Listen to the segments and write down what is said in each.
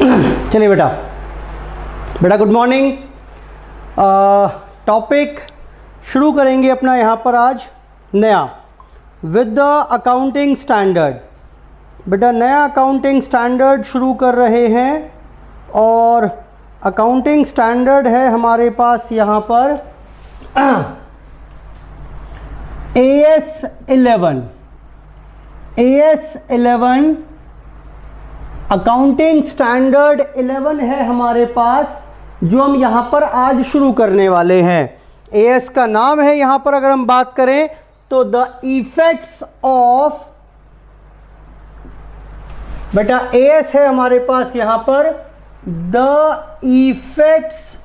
चलिए बेटा good morning. Topic शुरू करेंगे अपना यहाँ पर आज नया विद द अकाउंटिंग स्टैंडर्ड। बेटा नया अकाउंटिंग स्टैंडर्ड शुरू कर रहे हैं और अकाउंटिंग स्टैंडर्ड है हमारे पास यहाँ पर AS 11 अकाउंटिंग स्टैंडर्ड 11 है हमारे पास, जो हम यहाँ पर आज शुरू करने वाले हैं। AS का नाम है यहाँ पर अगर हम बात करें तो द इफेक्ट्स ऑफ, बेटा AS है हमारे पास यहाँ पर the effects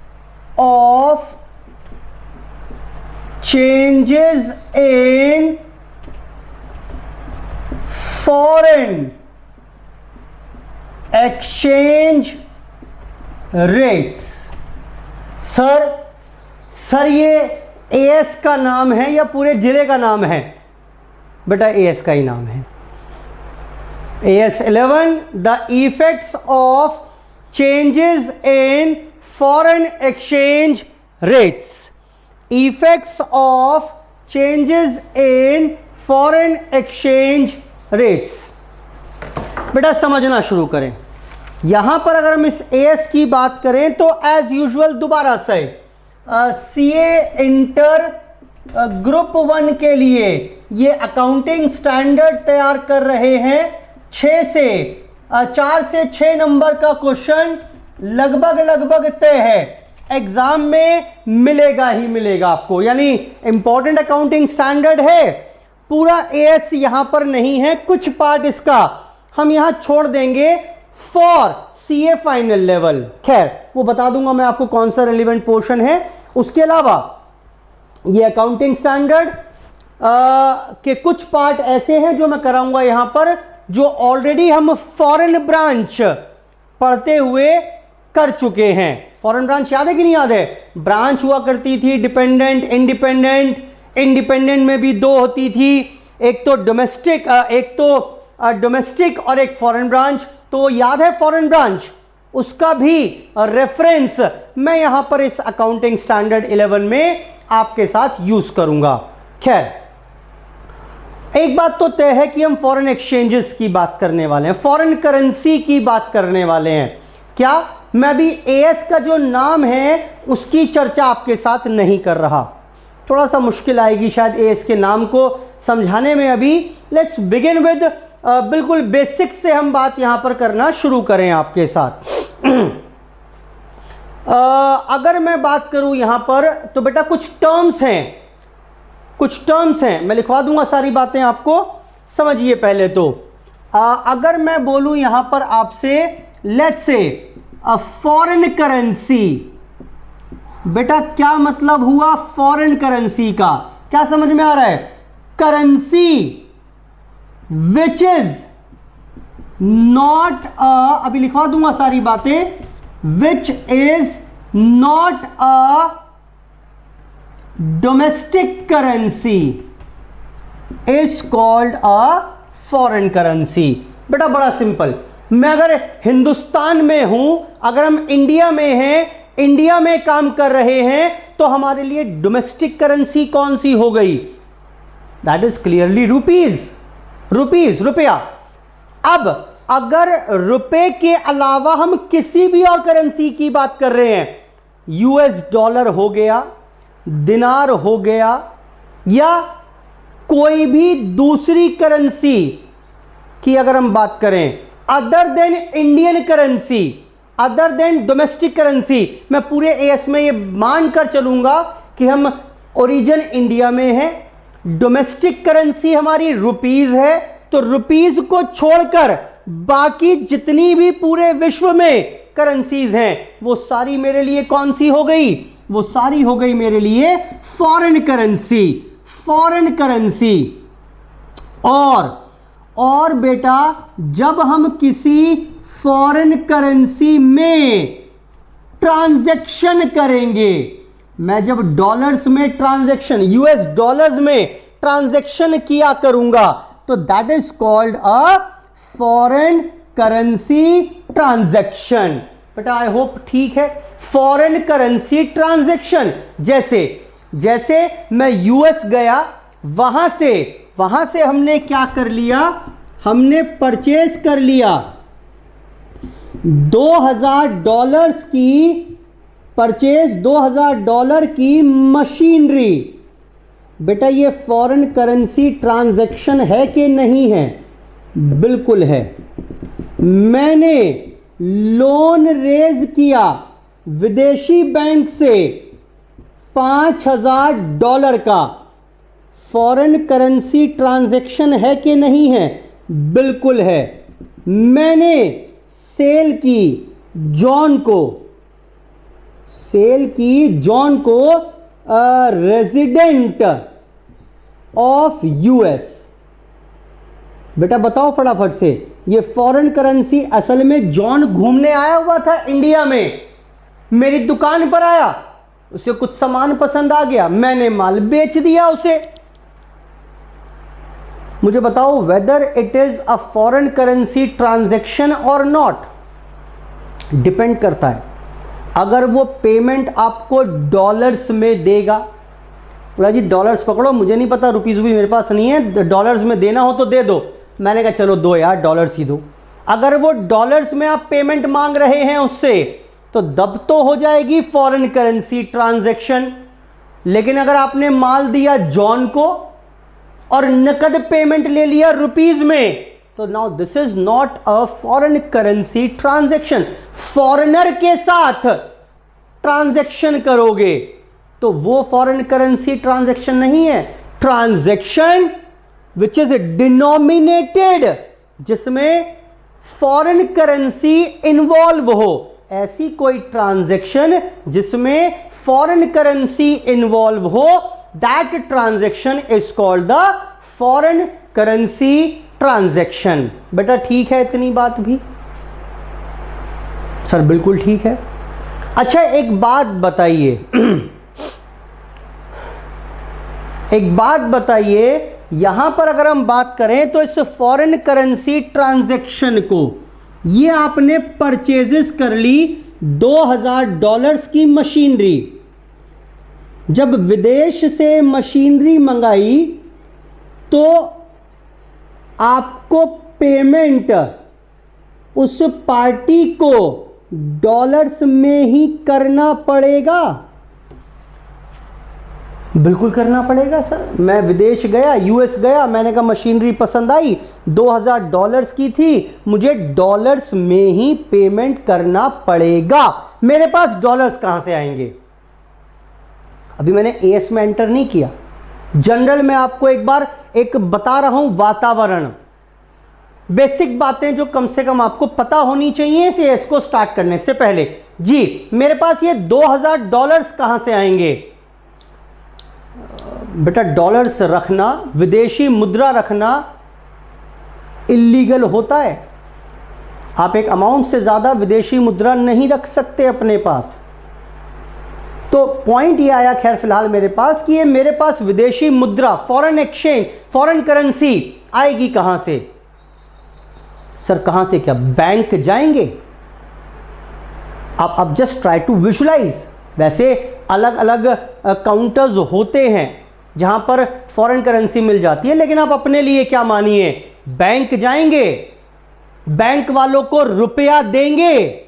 of changes in foreign exchange rates. Sir ये AS का नाम है या पूरे जिले का नाम है? बेटा AS का ही नाम है। AS 11 the effects of changes in foreign exchange rates. Effects of changes in foreign exchange rates. बेटा समझना शुरू करें। यहां पर अगर हम इस AS की बात करें तो एज यूजुअल दोबारा से CA इंटर ग्रुप 1 के लिए ये अकाउंटिंग स्टैंडर्ड तैयार कर रहे हैं। 4 से 6 नंबर का क्वेश्चन लगभग तय है, एग्जाम में मिलेगा ही मिलेगा आपको, यानी इंपॉर्टेंट अकाउंटिंग स्टैंडर्ड है। पूरा AS यहां पर नहीं है, कुछ पार्ट इसका हम यहां छोड़ देंगे फॉर CA फाइनल लेवल। खैर वो बता दूंगा मैं आपको कौन सा रेलिवेंट पोर्शन है। उसके अलावा ये अकाउंटिंग स्टैंडर्ड के कुछ पार्ट ऐसे हैं जो मैं कराऊंगा यहां पर, जो ऑलरेडी हम फॉरेन ब्रांच पढ़ते हुए कर चुके हैं। फॉरेन ब्रांच याद है कि नहीं याद है? ब्रांच हुआ करती थी डिपेंडेंट, इंडिपेंडेंट। इंडिपेंडेंट में भी 2 होती थी, एक तो डोमेस्टिक और एक फॉरेन ब्रांच। तो याद है फॉरेन ब्रांच, उसका भी रेफरेंस मैं यहां पर इस अकाउंटिंग स्टैंडर्ड 11 में आपके साथ यूज करूंगा। खैर एक बात तो तय है कि हम फॉरेन एक्सचेंजेस की बात करने वाले हैं, फॉरेन करेंसी की बात करने वाले हैं। क्या मैं भी AS का जो नाम है उसकी चर्चा आपके साथ नहीं कर रहा, थोड़ा सा मुश्किल आएगी शायद AS के नाम को समझाने में। अभी लेट्स बिगिन विद बिल्कुल बेसिक से हम बात यहां पर करना शुरू करें आपके साथ। अगर मैं बात करूं यहां पर तो बेटा कुछ टर्म्स हैं, मैं लिखवा दूंगा सारी बातें आपको, समझिए पहले तो। अगर मैं बोलूं यहां पर आपसे लेट्स से फॉरेन करेंसी, बेटा क्या मतलब हुआ फॉरेन करेंसी का? क्या समझ में आ रहा है? करेंसी विच इज नॉट अभी लिखवा दूंगा सारी बातें, which is not a domestic currency is called a foreign currency. बेटा बड़ा सिंपल, मैं अगर हिंदुस्तान में हूं, अगर हम इंडिया में हैं, इंडिया में काम कर रहे हैं, तो हमारे लिए डोमेस्टिक करेंसी कौन सी हो गई? दैट इज क्लियरली रुपया। अब अगर रुपए के अलावा हम किसी भी और करेंसी की बात कर रहे हैं, US डॉलर हो गया, दिनार हो गया, या कोई भी दूसरी करेंसी की अगर हम बात करें other than Indian currency, other than domestic currency, मैं पूरे AS में ये मानकर चलूंगा कि हम ओरिजिन इंडिया में है, डोमेस्टिक करेंसी हमारी रुपीज है, तो रुपीज को छोड़कर बाकी जितनी भी पूरे विश्व में करेंसीज हैं वो सारी मेरे लिए कौन सी हो गई? वो सारी हो गई मेरे लिए फॉरेन करेंसी। और बेटा जब हम किसी फॉरेन करेंसी में ट्रांजैक्शन करेंगे, मैं जब डॉलर्स में ट्रांजैक्शन, US डॉलर्स में ट्रांजैक्शन किया करूंगा, तो that is called a foreign currency transaction. बेटा आई होप ठीक है। फॉरेन करेंसी ट्रांजैक्शन, जैसे जैसे मैं यूएस गया, वहां से हमने क्या कर लिया, हमने परचेज कर लिया $2000 की परचेज, $2000 की मशीनरी। बेटा ये फॉरेन करेंसी ट्रांजैक्शन है कि नहीं है? बिल्कुल है। मैंने लोन रेज किया विदेशी बैंक से $5000 का, फॉरेन करेंसी ट्रांजैक्शन है कि नहीं है? बिल्कुल है। मैंने सेल की जॉन को रेजिडेंट ऑफ यूएस। बेटा बताओ फटाफट से, ये फॉरेन करेंसी असल में जॉन घूमने आया हुआ था इंडिया में, मेरी दुकान पर आया, उसे कुछ सामान पसंद आ गया, मैंने माल बेच दिया उसे। मुझे बताओ whether it is a foreign currency transaction और नॉट। डिपेंड करता है। अगर वो पेमेंट आपको डॉलर्स में देगा, बोला जी डॉलर्स पकड़ो, मुझे नहीं पता, रुपीज भी मेरे पास नहीं है, डॉलर्स में देना हो तो दे दो। मैंने कहा चलो दो यार, डॉलर्स ही दो। अगर वो डॉलर्स में आप पेमेंट मांग रहे हैं उससे, तो तब तो हो जाएगी फॉरेन करेंसी ट्रांजैक्शन। लेकिन अगर आपने माल दिया जॉन को और नकद पेमेंट ले लिया रुपीज में, तो now this is not a foreign currency transaction. Foreigner के साथ ट्रांजैक्शन करोगे तो वो फॉरेन करेंसी ट्रांजैक्शन नहीं है। ट्रांजैक्शन विच इज डिनोमिनेटेड, जिसमें फॉरेन करेंसी इन्वॉल्व हो, ऐसी कोई ट्रांजैक्शन जिसमें फॉरेन करेंसी इन्वॉल्व हो, that transaction is called the foreign currency transaction. बेटा ठीक है इतनी बात भी? सर बिल्कुल ठीक है। अच्छा एक बात बताइए, एक बात बताइए, यहां पर अगर हम बात करें तो इस फॉरेन करेंसी ट्रांजैक्शन को, ये आपने परचेजेस कर ली $2000 की मशीनरी। जब विदेश से मशीनरी मंगाई तो आपको पेमेंट उस पार्टी को डॉलर्स में ही करना पड़ेगा। बिल्कुल करना पड़ेगा सर। मैं विदेश गया, यूएस गया, मैंने कहा मशीनरी पसंद आई, $2000 की थी, मुझे डॉलर्स में ही पेमेंट करना पड़ेगा। मेरे पास डॉलर्स कहां से आएंगे? अभी मैंने एएस में एंटर नहीं किया, जनरल में आपको एक बार एक बता रहा हूं वातावरण, बेसिक बातें जो कम से कम आपको पता होनी चाहिए एएस को स्टार्ट करने से पहले। जी मेरे पास ये $2000 कहां से आएंगे? बेटा डॉलर्स रखना, विदेशी मुद्रा रखना इलीगल होता है। आप एक अमाउंट से ज्यादा विदेशी मुद्रा नहीं रख सकते अपने पास। तो पॉइंट ये आया खैर फिलहाल मेरे पास कि ये मेरे पास विदेशी मुद्रा, फॉरेन एक्सचेंज, फॉरेन करेंसी आएगी कहां से? सर कहां से क्या? बैंक जाएंगे। आप जस्ट ट्राई टू विजुलाइज। वैसे अलग अलग काउंटर्स होते हैं जहां पर फॉरेन करेंसी मिल जाती है, लेकिन आप अपने लिए क्या मानिए, बैंक जाएंगे, बैंक वालों को रुपया देंगे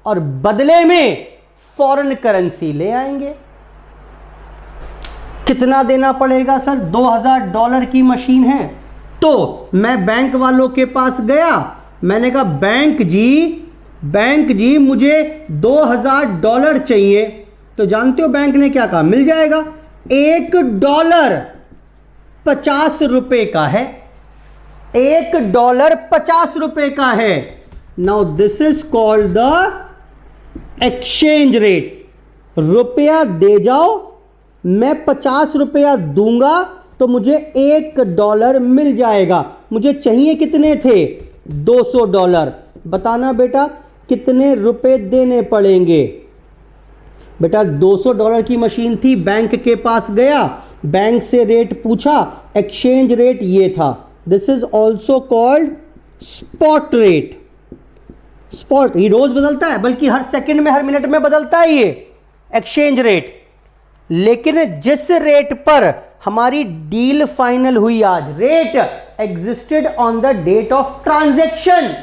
और बदले में फॉरेन करेंसी ले आएंगे। कितना देना पड़ेगा सर? $2000 की मशीन है। तो मैं बैंक वालों के पास गया, मैंने कहा बैंक जी मुझे $2000 चाहिए। तो जानते हो बैंक ने क्या कहा? मिल जाएगा। $1 ₹50 का है, $1 ₹50 का है। Now this is called the exchange rate. रुपया दे जाओ, मैं ₹50 दूंगा तो मुझे $1 मिल जाएगा। मुझे चाहिए कितने थे? $200। बताना बेटा कितने रुपए देने पड़ेंगे? बेटा $200 की मशीन थी, बैंक के पास गया, बैंक से रेट पूछा, एक्सचेंज रेट ये था। This is also called spot rate. Spot ये रोज बदलता है, बल्कि हर सेकंड में हर मिनट में बदलता है ये एक्सचेंज रेट। लेकिन जिस रेट पर हमारी डील फाइनल हुई आज, rate existed on the date of transaction.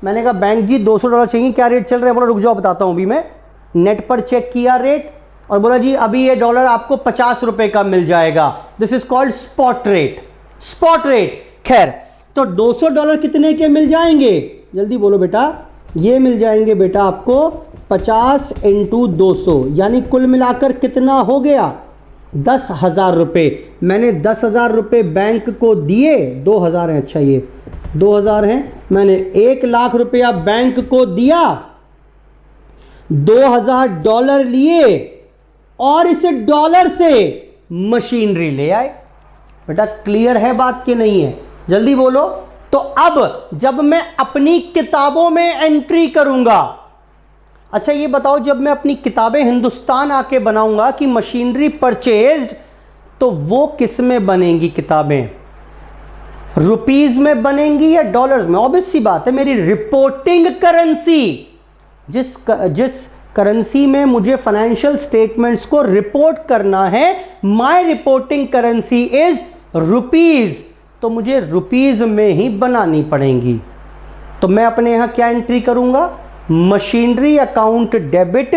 मैंने कहा बैंक जी $200 चाहिए, क्या रेट चल रहा है? बोला रुक जाओ बताता हूं अभी मैं। नेट पर चेक किया रेट और बोला जी अभी ये डॉलर आपको 50 रुपए का मिल जाएगा। This is called spot rate, spot rate. खैर, तो $200 कितने के मिल जाएंगे? जल्दी बोलो बेटा। ये मिल जाएंगे बेटा आपको 50 × 200, यानी कुल मिलाकर कितना हो गया? 10,000 रुपये। मैंने 10,000 रुपये बैंक को दिए, 2,000 हैं, अच्छा ये 2,000 हैं। मैंने 1 लाख रुपया बैंक को दिया, $2,000 लिए और इस डॉलर से मशीनरी ले आए। बेटा क्लियर है बात कि नहीं है? जल्दी बोलो। तो अब जब मैं अपनी किताबों में एंट्री करूंगा, अच्छा ये बताओ, जब मैं अपनी किताबें हिंदुस्तान आके बनाऊंगा कि मशीनरी परचेज्ड, तो वो किस में बनेंगी किताबें? रुपीज में बनेंगी या डॉलर्स में? ऑब्वियस सी बात है, मेरी रिपोर्टिंग करेंसी, जिस करेंसी में मुझे फाइनेंशियल स्टेटमेंट्स को रिपोर्ट करना है, my reporting currency is rupees, तो मुझे रुपीज में ही बनानी पड़ेंगी। तो मैं अपने यहां क्या एंट्री करूंगा? Machinery account debit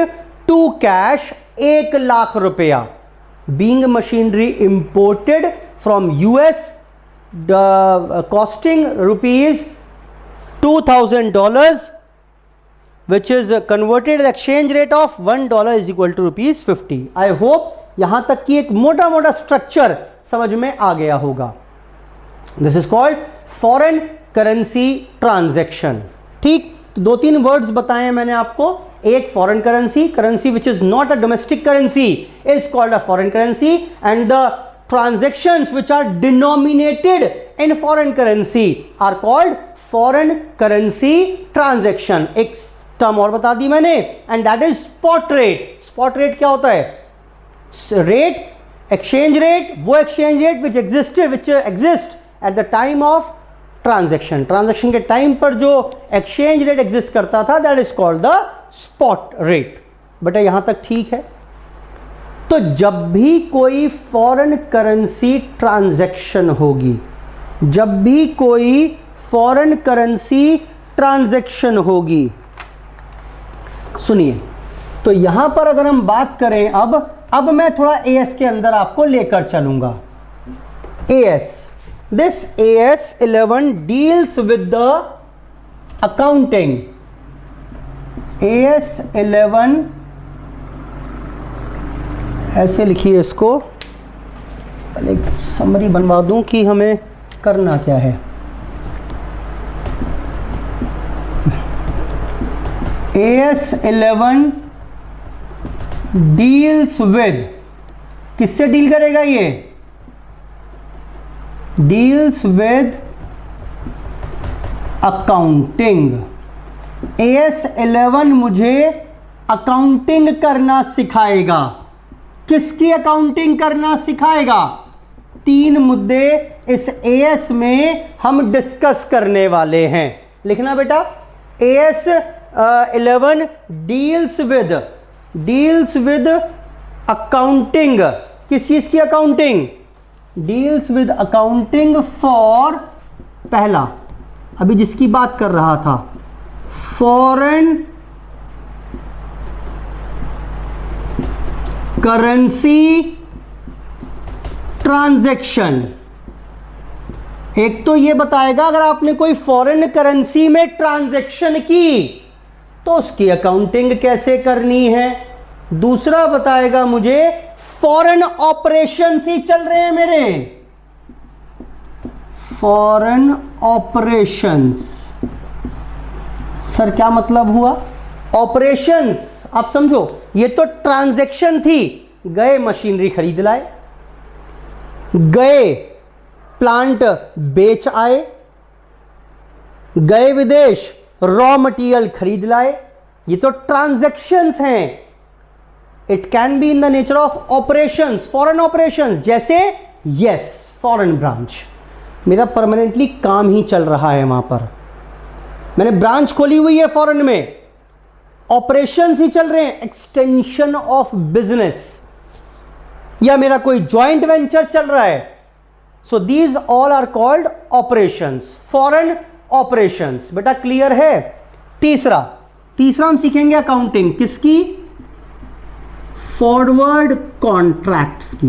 to cash 1 lakh रुपया, being machinery imported from US, costing rupees $2,000, which is converted exchange rate of $1 is equal to ₹50। I hope यहां तक की एक मोटा मोटा स्ट्रक्चर समझ में आ गया होगा। This is called foreign currency transaction. ठीक, तो 2-3 वर्ड्स बताए मैंने आपको। एक foreign currency, currency which is not a domestic currency is called a foreign currency, and the transactions which are denominated in foreign currency are called foreign currency transaction। एक term और बता दी मैंने, and that is spot rate। spot rate क्या होता है? rate, exchange rate, वो exchange rate which exist at the time of transaction। transaction के time पर जो exchange rate exist करता था, that is called the spot rate। बेटा यहां तक ठीक है? तो जब भी कोई फॉरेन करेंसी ट्रांजैक्शन होगी, जब भी कोई फॉरेन करेंसी ट्रांजैक्शन होगी, सुनिए, तो यहां पर अगर हम बात करें, अब मैं थोड़ा एएस के अंदर आपको लेकर चलूंगा। As, this as 11 deals with the accounting. As 11 ऐसे लिखिए इसको, पहले एक समरी बनवा दूं कि हमें करना क्या है। AS 11 डील्स विद, किससे डील करेगा ये? Deals with accounting. AS 11 मुझे अकाउंटिंग करना सिखाएगा। किसकी अकाउंटिंग करना सिखाएगा? 3 मुद्दे इस एएस में हम डिस्कस करने वाले हैं। लिखना बेटा, AS 11 डील्स विद अकाउंटिंग। किस चीज की accounting? Deals with accounting for, पहला अभी जिसकी बात कर रहा था, फॉरेन करेंसी ट्रांजैक्शन। एक तो ये बताएगा अगर आपने कोई फॉरेन करेंसी में ट्रांजैक्शन की तो उसकी अकाउंटिंग कैसे करनी है। दूसरा बताएगा मुझे फॉरेन ऑपरेशन ही चल रहे हैं मेरे, फॉरेन ऑपरेशंस। सर क्या मतलब हुआ? ऑपरेशंस आप समझो, ये तो ट्रांजैक्शन थी, गए मशीनरी खरीद लाए, गए प्लांट बेच आए, गए विदेश रॉ मटेरियल खरीद लाए, ये तो ट्रांजैक्शंस हैं। It can be in the nature of operations, foreign operations. जैसे यस, फॉरेन ब्रांच, मेरा परमानेंटली काम ही चल रहा है वहां पर, मैंने ब्रांच खोली हुई है फॉरेन में, ऑपरेशंस ही चल रहे हैं, एक्सटेंशन ऑफ बिजनेस, या मेरा कोई जॉइंट वेंचर चल रहा है। So these all are called operations, foreign operations. बेटा क्लियर है? तीसरा हम सीखेंगे अकाउंटिंग किसकी? फॉरवर्ड कॉन्ट्रैक्ट्स की।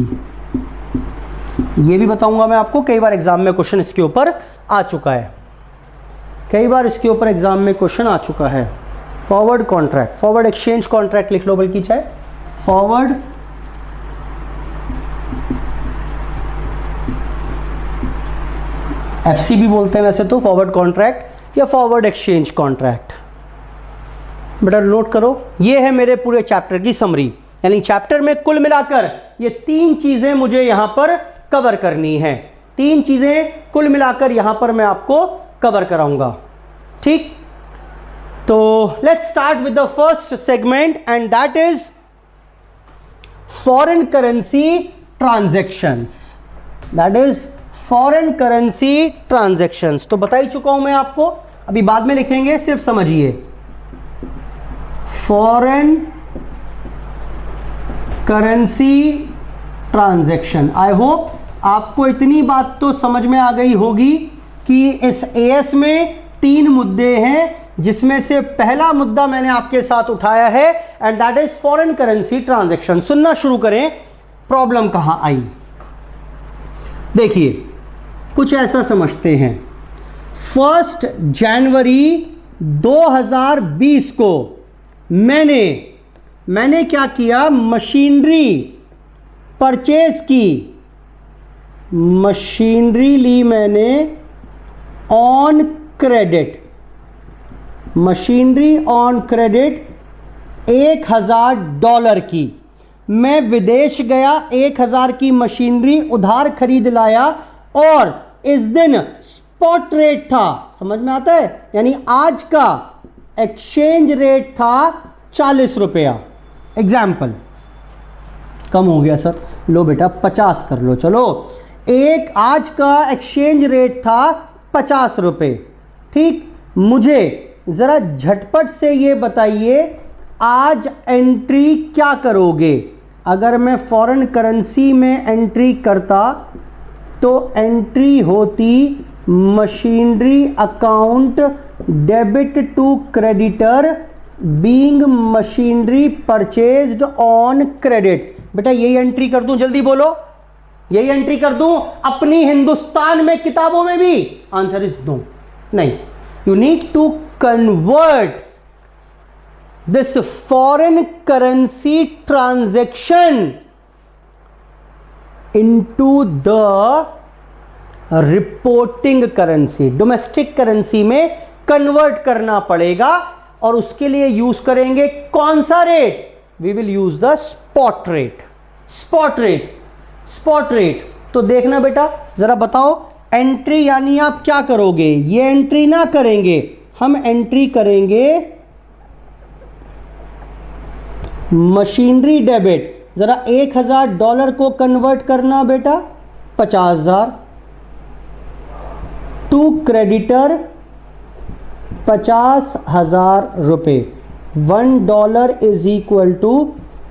ये भी बताऊंगा मैं आपको, कई बार एग्जाम में क्वेश्चन इसके ऊपर आ चुका है, कई बार इसके ऊपर एग्जाम में क्वेश्चन आ चुका है। Forward contract, forward exchange contract लिख लो, बल्कि चाहे फॉरवर्ड एफसी भी बोलते हैं वैसे तो, फॉरवर्ड कॉन्ट्रैक्ट या फॉरवर्ड एक्सचेंज कॉन्ट्रैक्ट। बेटा नोट करो, ये है मेरे पूरे चैप्टर की समरी, यानी चैप्टर में कुल मिलाकर ये 3 चीजें मुझे यहां पर कवर करनी है, 3 चीजें कुल मिलाकर यहां पर मैं आपको कवर कराऊंगा। ठीक, तो let's start with the first segment and that is foreign currency transactions. That is foreign currency transactions. तो बता ही चुका हूं मैं आपको, अभी बाद में लिखेंगे, सिर्फ समझिए। Foreign currency transaction, I hope आपको इतनी बात तो समझ में आ गई होगी कि इस एएस में 3 मुद्दे हैं, जिसमें से पहला मुद्दा मैंने आपके साथ उठाया है and that is foreign currency transaction. सुनना शुरू करें, प्रॉब्लम कहां आई। देखिए कुछ ऐसा समझते हैं, 1 जनवरी 2020 को मैंने क्या किया, मशीनरी परचेज की, मशीनरी ली मैंने on credit, machinery on credit $1000 की। मैं विदेश गया, 1000 की मशीनरी उधार खरीद लाया और इस दिन स्पॉट रेट था, समझ में आता है, यानी आज का एक्सचेंज रेट था 40 रुपया। एग्जाम्पल कम हो गया सर, लो बेटा 50 कर लो, चलो एक आज का एक्सचेंज रेट था 50 रुपये। ठीक, मुझे जरा झटपट से ये बताइए आज एंट्री क्या करोगे। अगर मैं फॉरेन करेंसी में एंट्री करता तो एंट्री होती machinery account debit to creditor being machinery purchased on credit. बेटा यही एंट्री कर दूं, जल्दी बोलो, यही एंट्री कर दूं अपनी हिंदुस्तान में किताबों में भी? आंसर इज नो, नहीं। You need to convert this foreign currency transaction into the reporting currency, domestic currency में कन्वर्ट करना पड़ेगा और उसके लिए यूज करेंगे कौन सा rate? we will use the spot rate, spot rate, spot rate। तो देखना बेटा जरा बताओ, एंट्री यानी आप क्या करोगे? ये एंट्री ना करेंगे, हम एंट्री करेंगे मशीनरी डेबिट। जरा $1000 को कन्वर्ट करना बेटा 50,000, टू क्रेडिटर 50,000 रुपए। $1 is equal to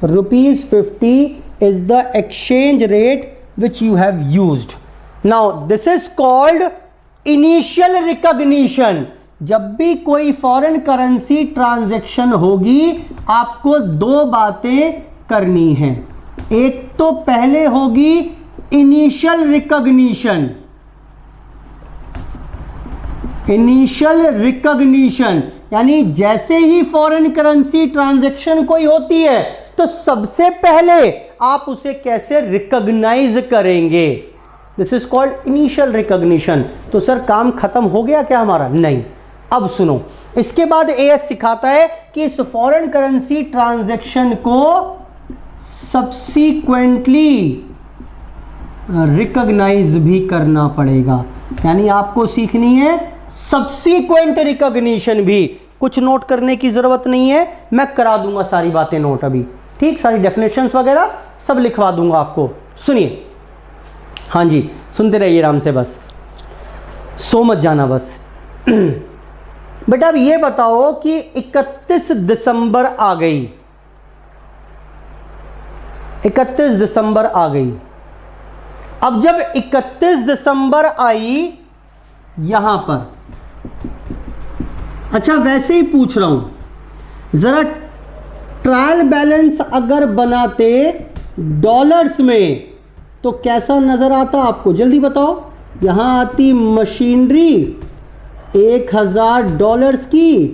₹50 is the exchange rate which you have used. Now this is called initial recognition. जब भी कोई फॉरेन करेंसी ट्रांजैक्शन होगी आपको 2 बातें करनी है। एक तो पहले होगी इनिशियल रिकॉग्निशन, इनिशियल रिकॉग्निशन यानी जैसे ही फॉरेन करेंसी ट्रांजैक्शन कोई होती है तो सबसे पहले आप उसे कैसे रिकॉग्नाइज करेंगे? This is called initial recognition. तो सर काम खत्म हो गया क्या हमारा? नहीं, अब सुनो, इसके बाद एएस सिखाता है कि इस फॉरेन करेंसी ट्रांजैक्शन को सब्सीक्वेंटली रिकॉग्नाइज भी करना पड़ेगा, यानी आपको सीखनी है सब्सीक्वेंट रिकॉग्निशन भी। कुछ नोट करने की जरूरत नहीं है, मैं करा दूंगा सारी बातें नोट अभी, ठीक, सारी डेफिनेशंस वगैरह सब लिखवा दूंगा आपको। सुनिए, हाँ जी सुनते रहिए आराम से, बस सो मत जाना बस। बेटा अब ये बताओ कि 31 दिसंबर आ गई, 31 दिसंबर आ गई। अब जब 31 दिसंबर आई यहां पर, अच्छा वैसे ही पूछ रहा हूं, जरा ट्रायल बैलेंस अगर बनाते डॉलर्स में तो कैसा नजर आता आपको, जल्दी बताओ। यहां आती मशीनरी $1000 की,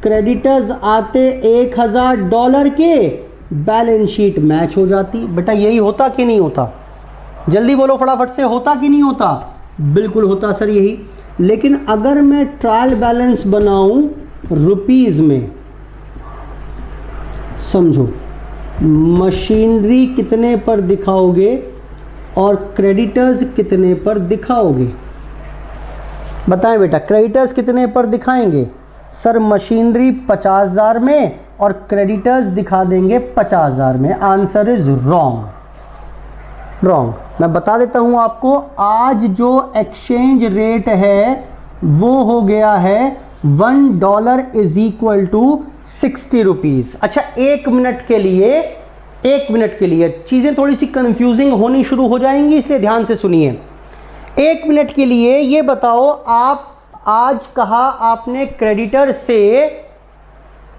क्रेडिटर्स आते $1000 के, बैलेंस शीट मैच हो जाती। बेटा यही होता कि नहीं होता, जल्दी बोलो फटाफट से, होता कि नहीं होता? बिल्कुल होता सर यही। लेकिन अगर मैं ट्रायल बैलेंस बनाऊं रुपीस में, समझो मशीनरी कितने पर दिखाओगे और क्रेडिटर्स कितने पर दिखाओगे, बताएं बेटा। क्रेडिटर्स कितने पर दिखाएंगे? सर मशीनरी 50,000 में और क्रेडिटर्स दिखा देंगे 50,000 में। Answer is wrong, wrong. मैं बता देता हूं आपको, आज जो एक्सचेंज रेट है वो हो गया है $1 इज इक्वल टू 60 रुपीज। अच्छा एक मिनट के लिए चीजें थोड़ी सी कंफ्यूजिंग होनी शुरू हो जाएंगी, इसलिए ध्यान से सुनिए। एक मिनट के लिए ये बताओ, आप आज कहा आपने क्रेडिटर से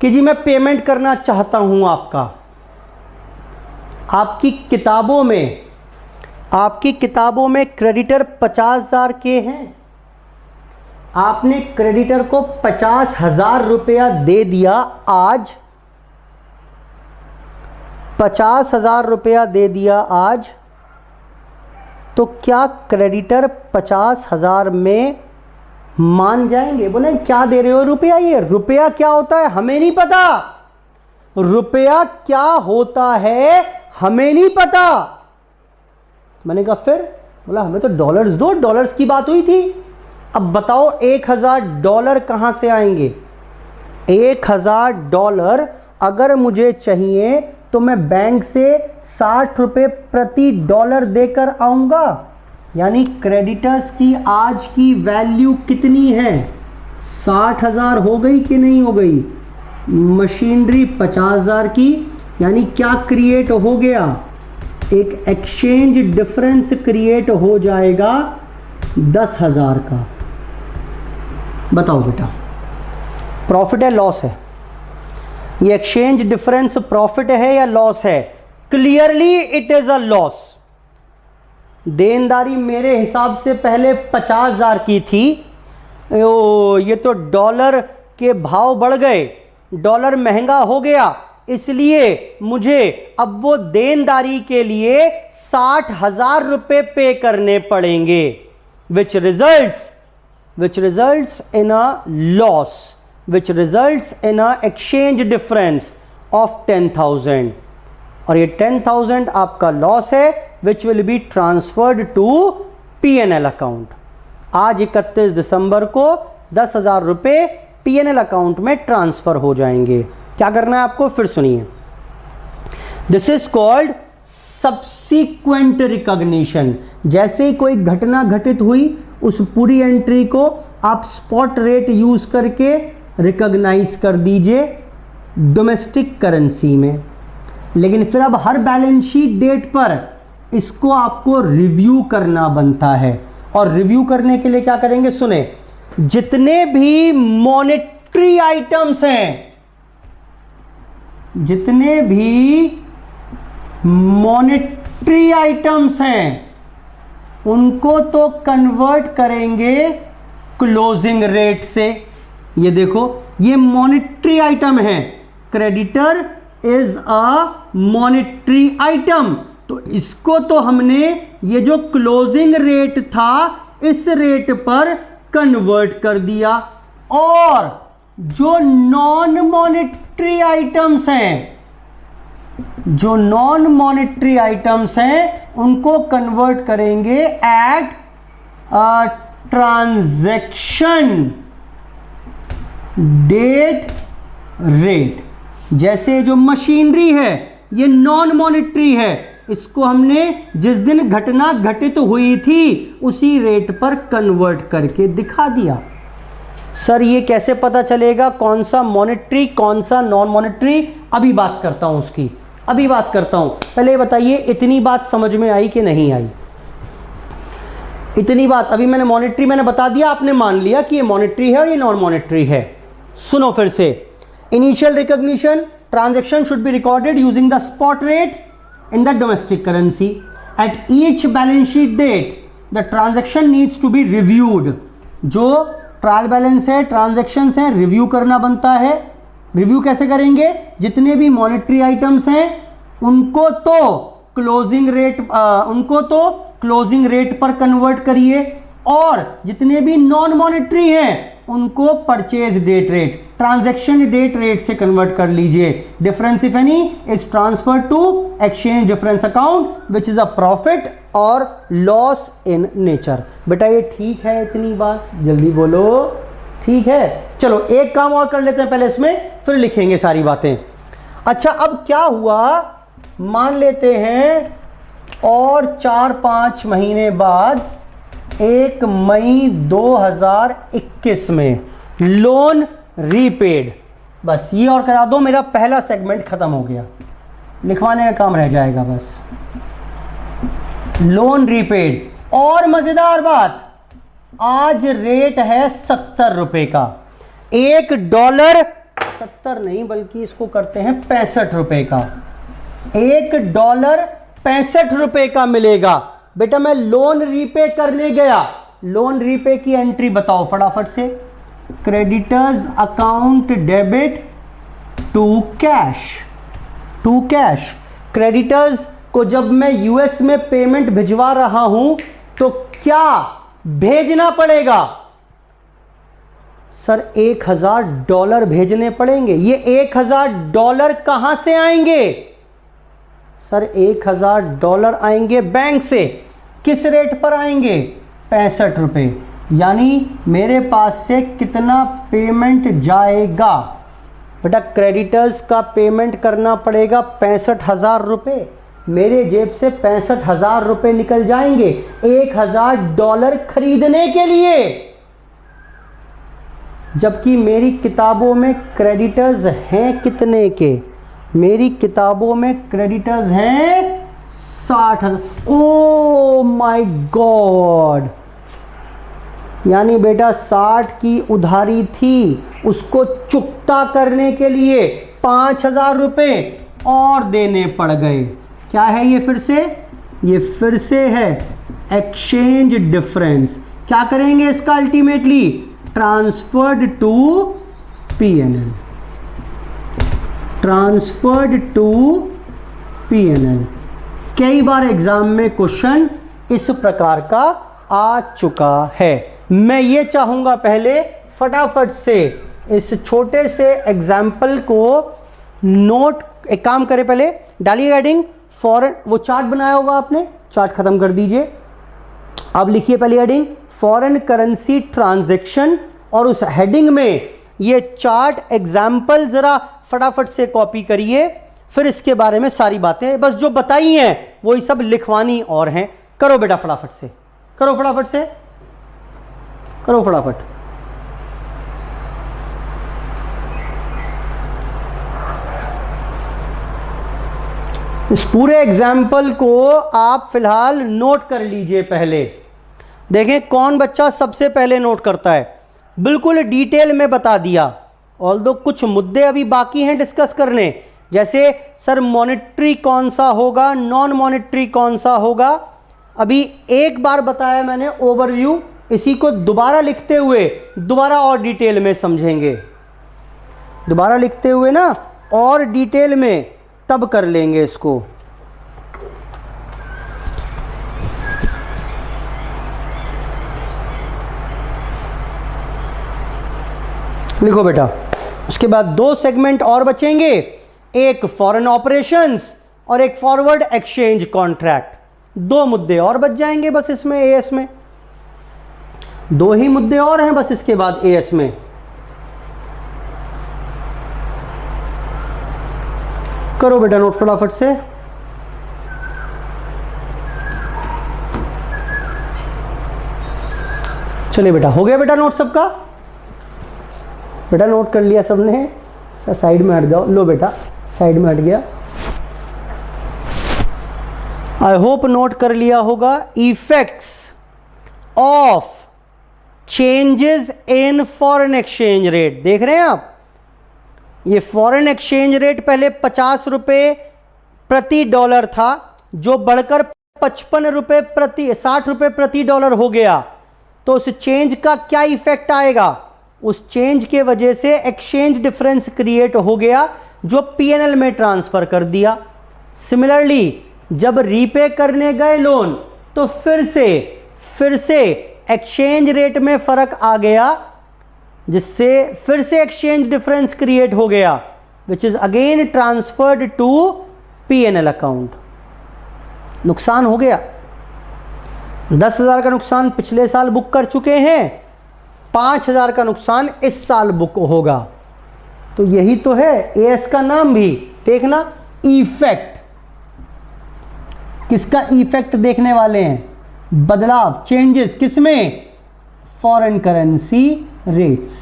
कि जी मैं पेमेंट करना चाहता हूं आपका, आपकी किताबों में क्रेडिटर 50,000 के हैं, आपने क्रेडिटर को 50,000 रुपया दे दिया, आज 50,000 रुपया दे दिया आज, तो क्या क्रेडिटर 50,000 में मान जाएंगे? बोले क्या दे रहे हो रुपया, ये रुपया क्या होता है हमें नहीं पता, रुपया क्या होता है हमें नहीं पता। मैंने कहा फिर? बोला हमें तो डॉलर्स दो, डॉलर्स की बात हुई थी। अब बताओ $1000 कहां से आएंगे? $1000 अगर मुझे चाहिए तो मैं बैंक से 60 रुपए प्रति डॉलर देकर आऊंगा, यानी क्रेडिटर्स की आज की वैल्यू कितनी है? 60,000 हो गई कि नहीं हो गई? मशीनरी 50,000 की, यानी क्या क्रिएट हो गया? एक एक्सचेंज डिफरेंस क्रिएट हो जाएगा 10,000 का। बताओ बेटा प्रॉफिट है लॉस है? ये एक्सचेंज डिफरेंस प्रॉफिट है या लॉस है? Clearly it is a loss. देनदारी मेरे हिसाब से पहले 50,000 की थी, ये तो डॉलर के भाव बढ़ गए, डॉलर महंगा हो गया, इसलिए मुझे अब वो देनदारी के लिए 60,000 रुपए पे करने पड़ेंगे, which results in a loss, which results in a exchange difference of 10,000, और ये 10,000 आपका लॉस है which will be transferred to P&L account. आज 31 दिसंबर को 10,000 रुपए P&L अकाउंट में ट्रांसफर हो जाएंगे। क्या करना है आपको? फिर सुनिए, this is called subsequent recognition. जैसे ही कोई घटना घटित हुई उस पूरी एंट्री को आप स्पॉट रेट यूज करके रिकॉग्नाइज कर दीजिए डोमेस्टिक करेंसी में, लेकिन फिर अब हर बैलेंस शीट डेट पर इसको आपको रिव्यू करना बनता है। और रिव्यू करने के लिए क्या करेंगे? सुने, जितने भी मॉनेटरी आइटम्स हैं, जितने भी मॉनेटरी आइटम्स हैं उनको तो कन्वर्ट करेंगे क्लोजिंग रेट से। ये देखो ये मॉनेटरी आइटम है, creditor is a monetary item, तो इसको तो हमने ये जो क्लोजिंग रेट था इस रेट पर कन्वर्ट कर दिया। और जो नॉन मॉनेटरी आइटम्स हैं, जो नॉन मॉनेटरी आइटम्स हैं उनको कन्वर्ट करेंगे एट ट्रांजैक्शन डेट रेट। जैसे जो मशीनरी है ये नॉन मॉनेटरी है, इसको हमने जिस दिन घटना घटित हुई थी उसी रेट पर कन्वर्ट करके दिखा दिया। सर ये कैसे पता चलेगा कौन सा मॉनेटरी कौन सा नॉन मॉनेटरी? अभी बात करता हूं उसकी, अभी बात करता हूं। पहले ये बताइए इतनी बात समझ में आई कि नहीं आई? इतनी बात अभी मैंने मॉनेटरी मैंने बता दिया, आपने मान लिया कि ये मॉनेटरी है और ये नॉन मॉनेटरी है। सुनो फिर से, initial recognition, transaction should be recorded using the spot rate in the domestic currency at each balance sheet date the transaction needs to be reviewed. जो ट्रायल बैलेंस है, ट्रांजैक्शन है, रिव्यू करना बनता है। रिव्यू कैसे करेंगे? जितने भी मॉनेटरी आइटम्स हैं उनको तो क्लोजिंग रेट पर कन्वर्ट करिए, और जितने भी नॉन मॉनेटरी हैं उनको purchase date rate, transaction date rate से कन्वर्ट कर लीजिए। Difference if any is transfer to exchange difference account which is a profit और लॉस इन नेचर। बेटा ये ठीक है? इतनी बात जल्दी बोलो, ठीक है? चलो एक काम और कर लेते हैं पहले इसमें, फिर लिखेंगे सारी बातें। अच्छा अब क्या हुआ, मान लेते हैं और 4-5 महीने बाद 1 मई 2021 में लोन रीपेड। बस ये और करा दो, मेरा पहला सेगमेंट खत्म हो गया, लिखवाने का काम रह जाएगा बस। लोन रीपेड, और मजेदार बात, आज रेट है 70 रुपए का। $1 70 नहीं बल्कि इसको करते हैं 65 रुपए का। $1 65 रुपए का मिलेगा। बेटा मैं लोन रीपे करने गया, लोन रीपे की एंट्री बताओ फटाफट से। Creditors account debit to cash, to cash. Creditors को जब मैं यूएस में पेमेंट भिजवा रहा हूं तो क्या भेजना पड़ेगा? सर $1000 भेजने पड़ेंगे। ये $1000 कहां से आएंगे? सर $1000 आएंगे बैंक से। किस रेट पर आएंगे? 65 रुपए। यानी मेरे पास से कितना पेमेंट जाएगा? बेटा क्रेडिटर्स का पेमेंट करना पड़ेगा 65,000 रुपए। मेरे जेब से 65,000 रुपए निकल जाएंगे $1000 खरीदने के लिए, जबकि मेरी किताबों में क्रेडिटर्स हैं कितने के? मेरी किताबों में क्रेडिटर्स हैं 60,000। ओ माय गॉड, यानी बेटा 60 की उधारी थी, उसको चुकता करने के लिए 5,000 रुपए और देने पड़ गए। क्या है ये? फिर से ये फिर से है एक्सचेंज डिफरेंस। क्या करेंगे इसका? Ultimately transferred to PNL, transferred to PNL. कई बार एग्जाम में क्वेश्चन इस प्रकार का आ चुका है। मैं ये चाहूंगा पहले फटाफट से इस छोटे से एग्जाम्पल को नोट, एक काम करें पहले डालिए हेडिंग फॉरेन, वो चार्ट बनाया होगा आपने, चार्ट खत्म कर दीजिए। अब लिखिए पहली हेडिंग फॉरेन करेंसी ट्रांजैक्शन, और उस हेडिंग में ये चार्ट एग्जाम्पल जरा फटाफट से कॉपी करिए। फिर इसके बारे में सारी बातें बस जो बताई हैं वही सब लिखवानी और हैं। करो बेटा फटाफट से, करो फटाफट से, करो फटाफट। इस पूरे एग्जाम्पल को आप फिलहाल नोट कर लीजिए। पहले देखें कौन बच्चा सबसे पहले नोट करता है। बिल्कुल डिटेल में बता दिया, ऑल्दो कुछ मुद्दे अभी बाकी हैं डिस्कस करने, जैसे सर मॉनेटरी कौन सा होगा, नॉन मॉनेटरी कौन सा होगा। अभी एक बार बताया मैंने ओवरव्यू, इसी को दोबारा लिखते हुए दोबारा और डिटेल में समझेंगे। दोबारा लिखते हुए ना और डिटेल में तब कर लेंगे इसको। लिखो बेटा। उसके बाद 2 सेगमेंट और बचेंगे, एक फॉरेन ऑपरेशंस और एक फॉरवर्ड एक्सचेंज कॉन्ट्रैक्ट। 2 मुद्दे और बच जाएंगे बस इसमें, एएस में 2 ही मुद्दे और हैं बस इसके बाद एएस में। करो बेटा नोट फटाफट से। चलिए बेटा, हो गया बेटा नोट सबका। बेटा नोट कर लिया सबने? साइड में हट जाओ, लो बेटा साइड में हट गया। आई होप नोट कर लिया होगा। Effects of changes in foreign exchange rate, देख रहे हैं आप, ये फॉरेन एक्सचेंज रेट पहले 50 रुपए प्रति डॉलर था, जो बढ़कर 55 रुपए प्रति 60 रुपए प्रति डॉलर हो गया। तो उस चेंज का क्या इफेक्ट आएगा? उस चेंज के वजह से एक्सचेंज डिफरेंस क्रिएट हो गया, जो पीएनएल में ट्रांसफर कर दिया। सिमिलरली जब रीपे करने गए लोन, तो फिर से एक्सचेंज रेट में फर्क आ गया, जिससे फिर से एक्सचेंज डिफरेंस क्रिएट हो गया, which is again transferred to PNL account. नुकसान हो गया। 10,000 का नुकसान पिछले साल बुक कर चुके हैं, 5,000 का नुकसान इस साल बुक होगा। तो यही तो है एएस का नाम भी, देखना इफेक्ट। किसका इफेक्ट देखने वाले हैं? बदलाव, चेंजेस किसमें? Foreign currency rates.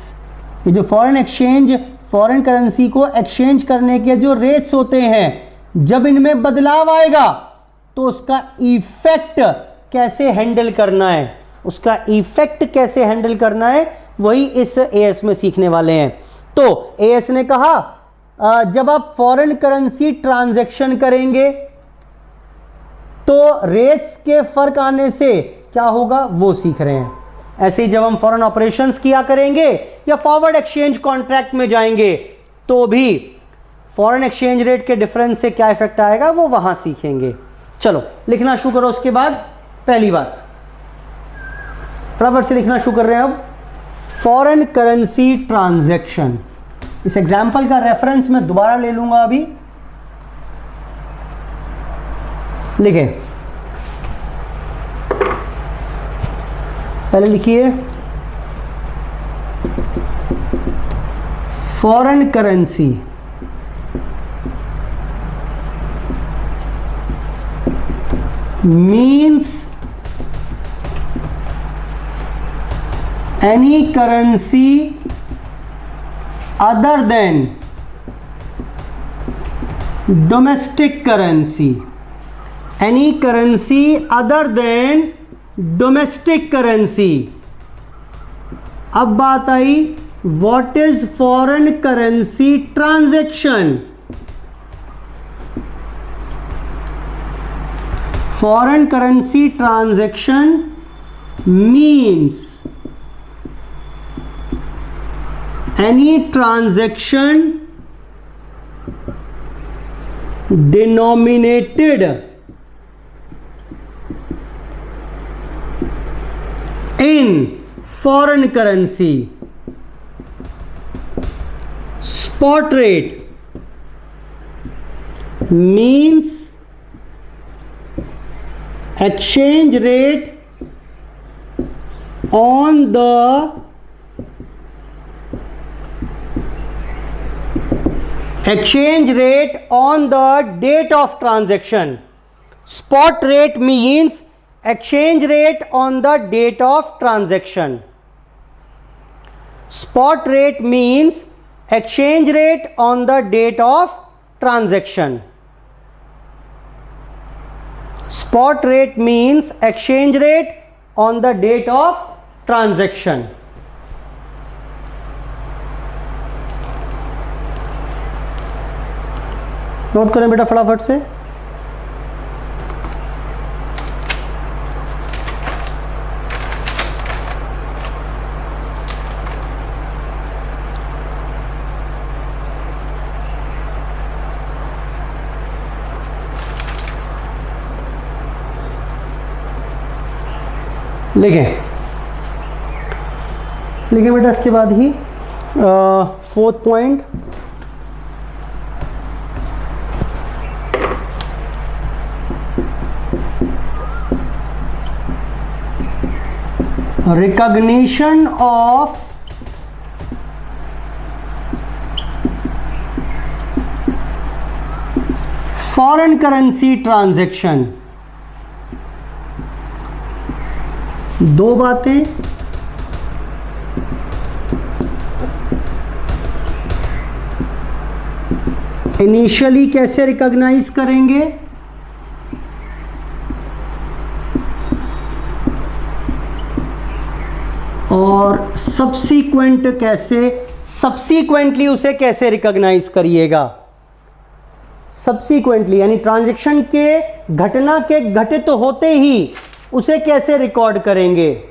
ये जो फॉरेन करेंसी को एक्सचेंज करने के जो रेट्स होते हैं, जब इनमें बदलाव आएगा तो उसका इफेक्ट कैसे हैंडल करना है, उसका इफेक्ट कैसे हैंडल करना है, वही इस एएस में सीखने वाले हैं। तो एएस ने कहा जब आप फॉरेन करेंसी ट्रांजैक्शन करेंगे तो रेट्स के फर्क आने से क्या होगा वो सीख रहे हैं। ऐसे ही जब हम फॉरेन ऑपरेशंस किया करेंगे या फॉरवर्ड एक्सचेंज कॉन्ट्रैक्ट में जाएंगे, तो भी फॉरेन एक्सचेंज रेट के डिफरेंस से क्या इफेक्ट आएगा वो वहां सीखेंगे। चलो लिखना शुरू करो। उसके बाद पहली बात फटाफट से लिखना शुरू कर रहे हैं। अब फॉरेन करेंसी ट्रांजैक्शन, इस एग्जाम्पल का रेफरेंस मैं दोबारा ले लूंगा। अभी लिखें, पहले लिखिए foreign currency means any currency other than domestic currency, any currency other than domestic currency। अब बात आई what is foreign currency transaction। Foreign currency transaction means any transaction denominated in foreign currency। Spot rate means exchange rate on the date of transaction। Spot rate means exchange rate on the date of transaction। Spot rate means exchange rate on the date of transaction। Spot rate means exchange rate on the date of transaction। Note करें बेटा फटाफट से। लिखें बेटा इसके बाद ही 4th point, recognition of foreign currency transaction. दो बातें, इनिशियली कैसे रिकॉग्नाइज करेंगे? और सब्सीक्वेंटली उसे कैसे रिकॉग्नाइज करिएगा? सब्सीक्वेंटली यानी ट्रांजैक्शन के घटना के घटित होते ही उसे कैसे रिकॉर्ड करेंगे?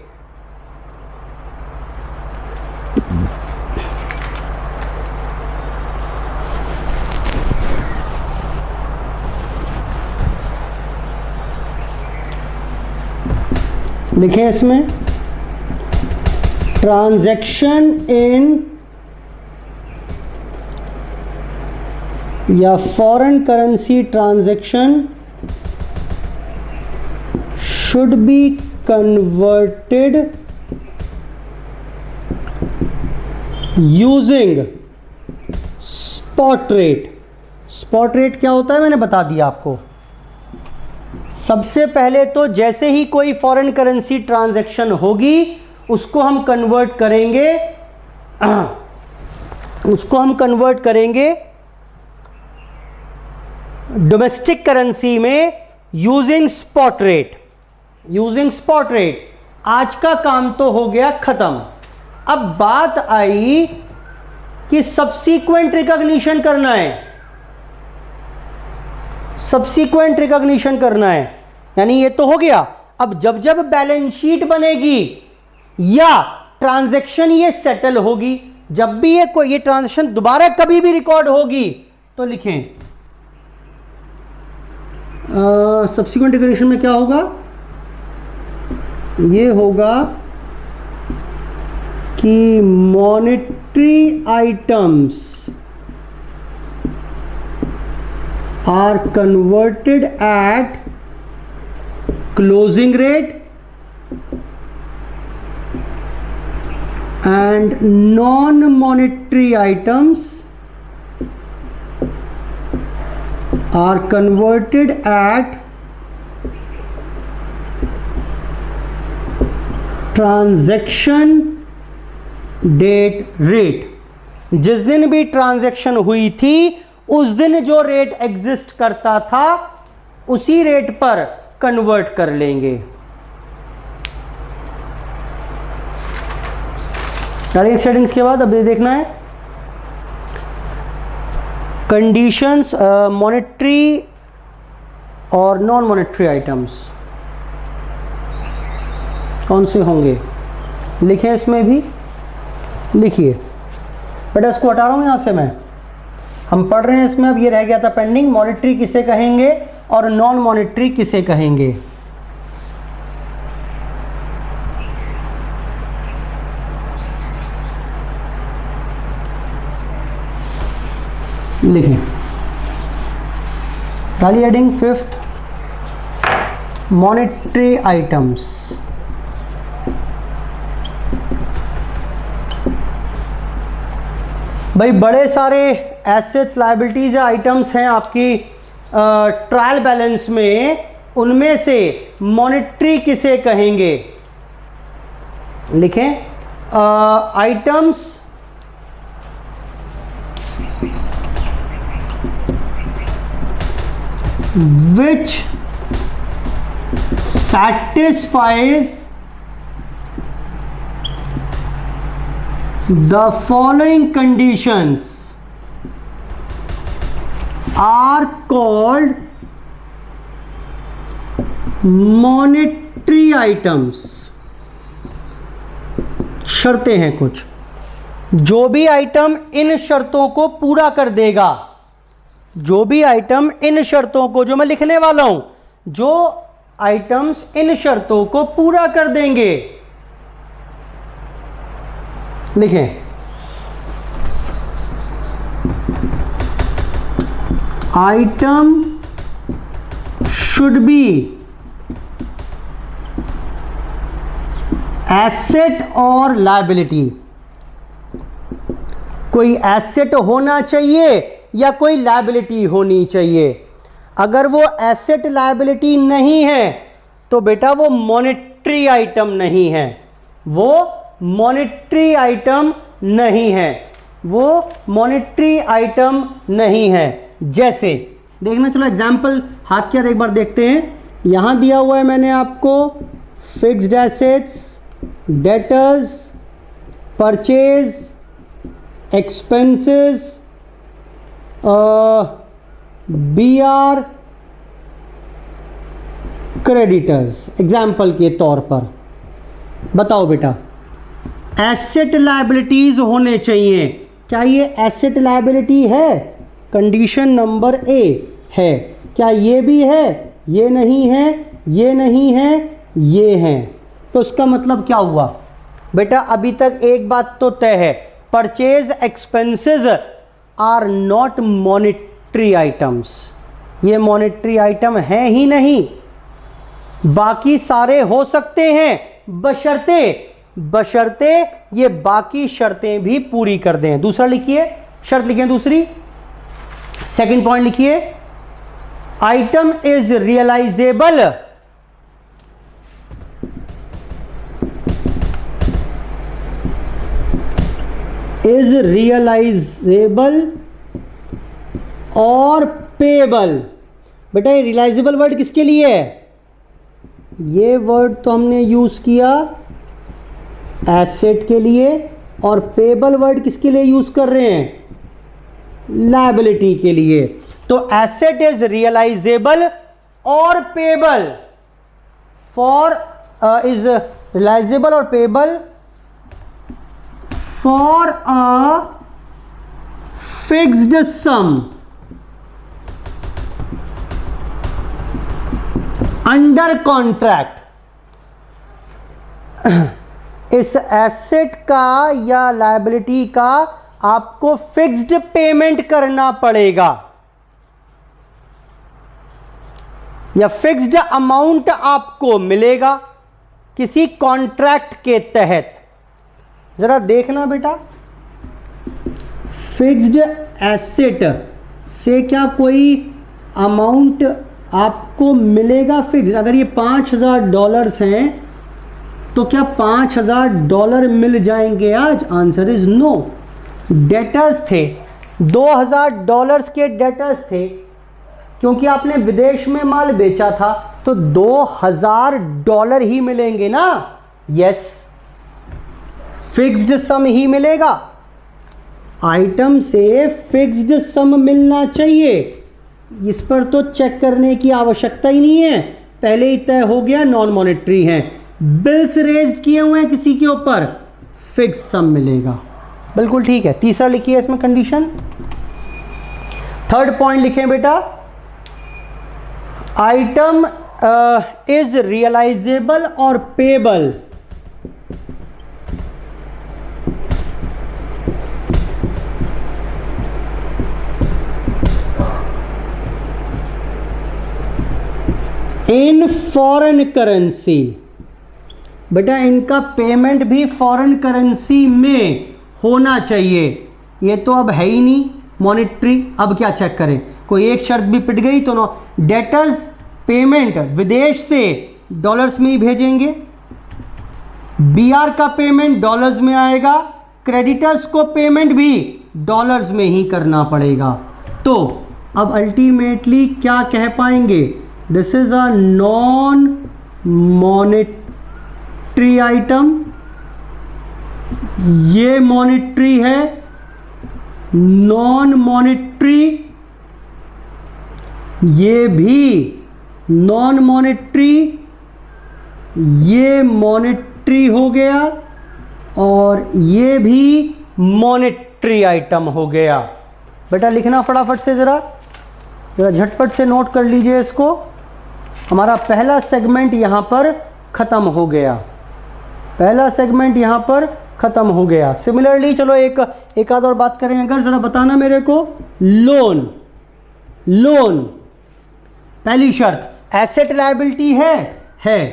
लिखें इसमें, ट्रांजैक्शन इन या foreign currency transaction should be converted using spot rate. Spot rate क्या होता है मैंने बता दिया आपको। सबसे पहले तो जैसे ही कोई फॉरेन करेंसी ट्रांजैक्शन होगी उसको हम कन्वर्ट करेंगे डोमेस्टिक करेंसी में यूजिंग स्पॉट रेट। आज का काम तो हो गया खत्म। अब बात आई कि सब्सीक्वेंट रिकॉग्निशन करना है, यानी ये तो हो गया। अब जब बैलेंस शीट बनेगी या ट्रांजैक्शन ये सेटल होगी, जब भी ये ट्रांजैक्शन दोबारा कभी भी रिकॉर्ड होगी तो लिखें सब्सिक्वेंट रिकॉग्निशन में क्या होगा? ये होगा कि monetary items are converted at closing rate and non-monetary items are converted at transaction date rate। जिस दिन भी ट्रांजैक्शन हुई थी उस दिन जो रेट एग्जिस्ट करता था उसी रेट पर कन्वर्ट कर लेंगे। डायरेक्ट सेटिंग्स के बाद अब ये देखना है कंडीशंस मॉनेटरी और नॉन मॉनेटरी आइटम्स कौन से होंगे, लिखें इसमें भी लिखिए। बेटा इसको हटा रहा हूं यहां से मैं, हम पढ़ रहे हैं इसमें। अब ये रह गया था पेंडिंग, मॉनेटरी किसे कहेंगे और नॉन मॉनेटरी किसे कहेंगे। लिखें, डालिए हेडिंग 5th मॉनेटरी आइटम्स। भाई बड़े सारे एसेट्स लायबिलिटीज या आइटम्स हैं आपकी ट्रायल बैलेंस में, उनमें से मॉनेटरी किसे कहेंगे? लिखें items which satisfies the following conditions are called monetary items। शर्तें हैं कुछ, जो भी आइटम इन शर्तों को पूरा कर देगा, जो भी आइटम इन शर्तों को, जो मैं लिखने वाला हूं, जो आइटम्स इन शर्तों को पूरा कर देंगे, लिखें आइटम शुड बी एसेट और लायबिलिटी। कोई एसेट होना चाहिए या कोई लायबिलिटी होनी चाहिए। अगर वो एसेट लायबिलिटी नहीं है तो बेटा वो मॉनेटरी आइटम नहीं है, वो मॉनेटरी आइटम नहीं है, वो मॉनेटरी आइटम नहीं है। जैसे देखना, चलो एग्जाम्पल हाथ के हाथ एक बार देखते हैं। यहां दिया हुआ है मैंने आपको fixed assets, debtors, purchase, expenses, BR, creditors. Example के तौर पर बताओ बेटा, एसेट लायबिलिटीज होने चाहिए। क्या ये एसेट लायबिलिटी है? कंडीशन नंबर ए है। क्या ये भी है? ये नहीं है, ये नहीं है, ये है। तो इसका मतलब क्या हुआ बेटा? अभी तक एक बात तो तय है, purchase expenses are not monetary items. ये मॉनिटरी आइटम है ही नहीं। बाकी सारे हो सकते हैं बशर्ते ये बाकी शर्तें भी पूरी कर दें। दूसरा लिखिए, शर्त लिखिए दूसरी, सेकंड पॉइंट लिखिए, आइटम इज रियलाइजेबल और पेबल। बेटा ये रियलाइजेबल वर्ड किसके लिए है? ये वर्ड तो हमने यूज किया एसेट के लिए, और पेबल वर्ड किसके लिए यूज कर रहे हैं? लायबिलिटी के लिए। तो एसेट इज रियलाइजेबल और पेबल फॉर इज रियलाइजेबल और payable for a fixed sum under contract. इस एसेट का या लायबिलिटी का आपको फिक्स्ड पेमेंट करना पड़ेगा या फिक्स्ड अमाउंट आपको मिलेगा किसी कॉन्ट्रैक्ट के तहत। जरा देखना बेटा, फिक्स्ड एसेट से क्या कोई अमाउंट आपको मिलेगा फिक्स्ड? अगर ये $5000 हैं तो क्या $5000 मिल जाएंगे आज? Answer is no. डेटर्स थे, $2000 के डेटर्स थे, क्योंकि आपने विदेश में माल बेचा था तो $2000 ही मिलेंगे ना। यस, फिक्स्ड सम ही मिलेगा। आइटम से फिक्स्ड सम मिलना चाहिए, इस पर तो चेक करने की आवश्यकता ही नहीं है, पहले ही तय हो गया नॉन मॉनेटरी हैं। बिल्स रेज किए हुए हैं किसी के ऊपर, फिक्स सम मिलेगा। बिल्कुल ठीक है। तीसरा लिखिए इसमें कंडीशन। थर्ड पॉइंट लिखें बेटा, आइटम इज रियलाइजेबल और पेबल इन फॉरेन करेंसी। बेटा इनका पेमेंट भी फॉरेन करेंसी में होना चाहिए। ये तो अब है ही नहीं मॉनेटरी, अब क्या चेक करें? कोई एक शर्त भी पिट गई तो नो। डेटर्स पेमेंट विदेश से डॉलर्स में ही भेजेंगे, बीआर का पेमेंट डॉलर्स में आएगा, क्रेडिटर्स को पेमेंट भी डॉलर्स में ही करना पड़ेगा। तो अब अल्टीमेटली क्या कह पाएंगे? This is a non monetary item, ये मॉनेटरी है, नॉन मॉनेटरी ये भी नॉन मॉनेटरी, ये मॉनेटरी हो गया और ये भी मॉनेटरी आइटम हो गया। बेटा लिखना फटाफट से, जरा झटपट से नोट कर लीजिए इसको। हमारा पहला सेगमेंट यहां पर खत्म हो गया, पहला सेगमेंट यहां पर खत्म हो गया। सिमिलरली चलो एक आध और बात करें, अगर जरा बताना मेरे को। लोन, लोन पहली शर्त एसेट लायबिलिटी है।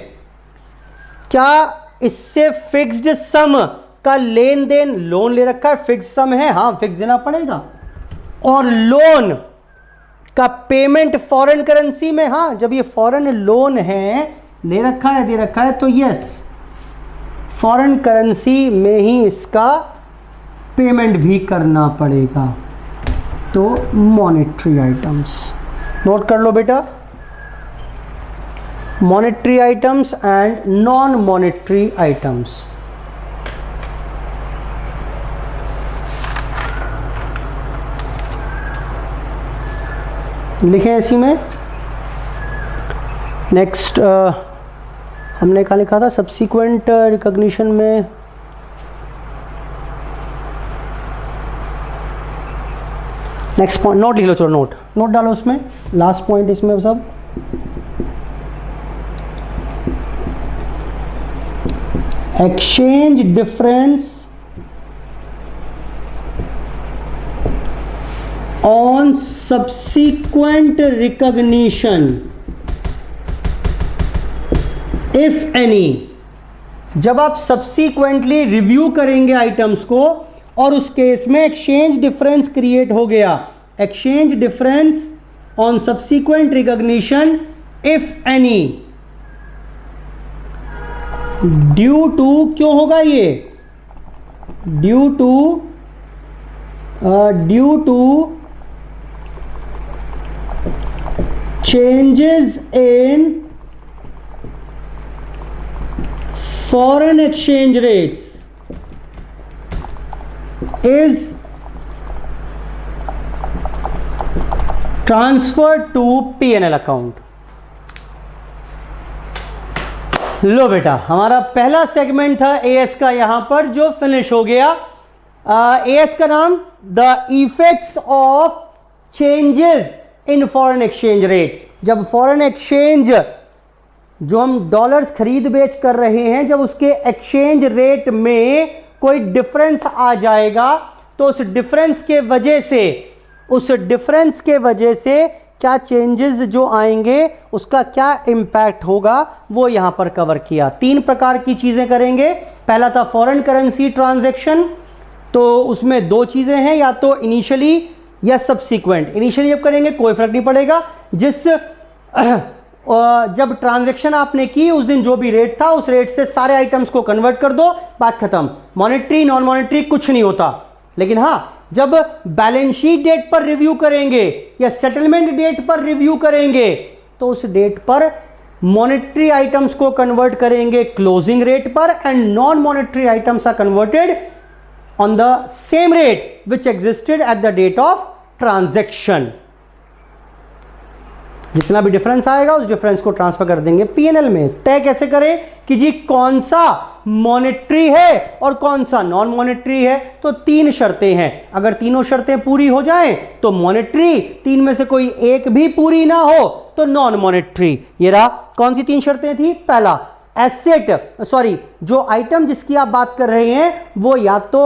क्या इससे फिक्स्ड सम का लेन देन, लोन ले रखा है, फिक्स्ड सम है, हाँ फिक्स देना पड़ेगा। और लोन का पेमेंट फॉरेन करेंसी में, हाँ जब ये फॉरेन लोन है, ले रखा है, दे रखा है, तो यस फॉरेन करेंसी में ही इसका पेमेंट भी करना पड़ेगा। तो मॉनेटरी आइटम्स नोट कर लो बेटा, monetary items and non monetary items. लिखें इसी में। नेक्स्ट हमने क्या लिखा था सब्सीक्वेंट रिकॉग्निशन में, नेक्स्ट पॉइंट नोट लिख लो, चलो नोट डालो उसमें, लास्ट पॉइंट इसमें सब। Exchange difference on subsequent recognition if any. जब आप सब्सीक्वेंटली रिव्यू करेंगे आइटम्स को और उस केस में एक्सचेंज डिफरेंस क्रिएट हो गया, exchange difference on subsequent recognition if any, due to, क्यों होगा ये, due to changes in foreign exchange rates is transferred to P&L account। लो बेटा, हमारा पहला सेगमेंट था एएस का यहां पर जो फिनिश हो गया। एएस का नाम the effects of changes in foreign exchange rate. जब फॉरेन एक्सचेंज, जो हम डॉलर्स खरीद बेच कर रहे हैं, जब उसके एक्सचेंज रेट में कोई डिफरेंस आ जाएगा तो उस डिफरेंस के वजह से क्या चेंजेस जो आएंगे, उसका क्या इंपैक्ट होगा, वो यहां पर कवर किया। 3 प्रकार की चीजें करेंगे। पहला था फॉरेन करेंसी ट्रांजैक्शन, तो उसमें 2 चीजें हैं, या तो इनिशियली या सब्सीक्वेंट। इनिशियली जब करेंगे कोई फर्क नहीं पड़ेगा, जब ट्रांजैक्शन आपने की उस दिन जो भी रेट था उस रेट से सारे आइटम्स को कन्वर्ट कर दो, बात खत्म। मॉनेटरी नॉन मॉनेटरी कुछ नहीं होता। लेकिन हां, जब बैलेंस शीट डेट पर रिव्यू करेंगे या सेटलमेंट डेट पर रिव्यू करेंगे तो उस डेट पर मॉनेटरी आइटम्स को कन्वर्ट करेंगे क्लोजिंग रेट पर, and non monetary items are converted on the same rate which existed at the date of transaction। जितना भी डिफरेंस आएगा उस डिफरेंस को ट्रांसफर कर देंगे पीएनएल में। तय कैसे करें कि जी कौन सा मॉनेटरी है और कौन सा नॉन मॉनेटरी है? तो 3 शर्तें हैं। अगर तीनों शर्तें पूरी हो जाएं तो मॉनेटरी, 3 में से कोई एक भी पूरी ना हो तो नॉन मॉनेटरी। ये रहा, कौन सी 3 शर्तें थी? पहला, जो आइटम जिसकी आप बात कर रहे हैं वो या तो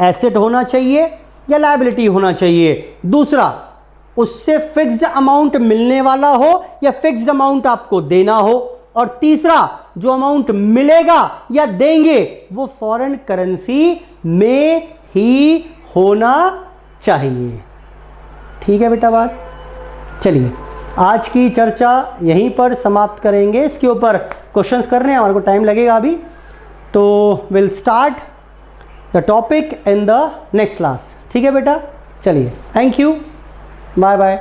एसेट होना चाहिए या लायबिलिटी होना चाहिए। दूसरा, उससे फिक्स्ड अमाउंट मिलने वाला हो या फिक्स्ड अमाउंट आपको देना हो। और तीसरा, जो अमाउंट मिलेगा या देंगे वो फॉरेन करेंसी में ही होना चाहिए। ठीक है बेटा बात? चलिए आज की चर्चा यहीं पर समाप्त करेंगे। इसके ऊपर क्वेश्चंस करने हैं, हमारे को टाइम लगेगा अभी, तो will start the topic in the next class. ठीक है बेटा, चलिए, थैंक यू, बाय बाय।